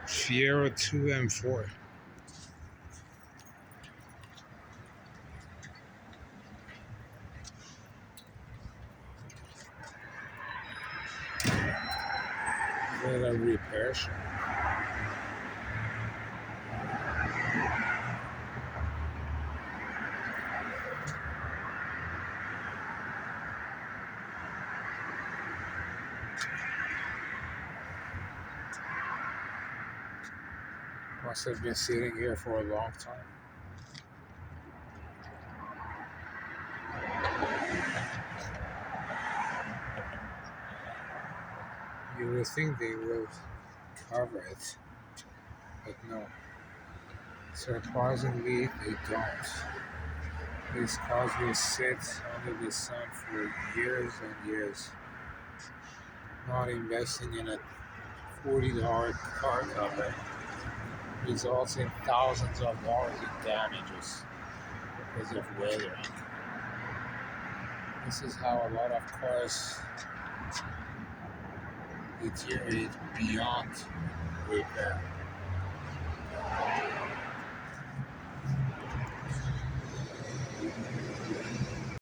Fiero 2M4. What a repair shop. Must have been sitting here for a long time. You would think they will cover it, but no. Surprisingly, they don't. These cars will sit under the sun for years and years, not investing in a $40 car cover results in thousands of dollars in damages because of weathering. This is how a lot of cars deteriorate beyond repair.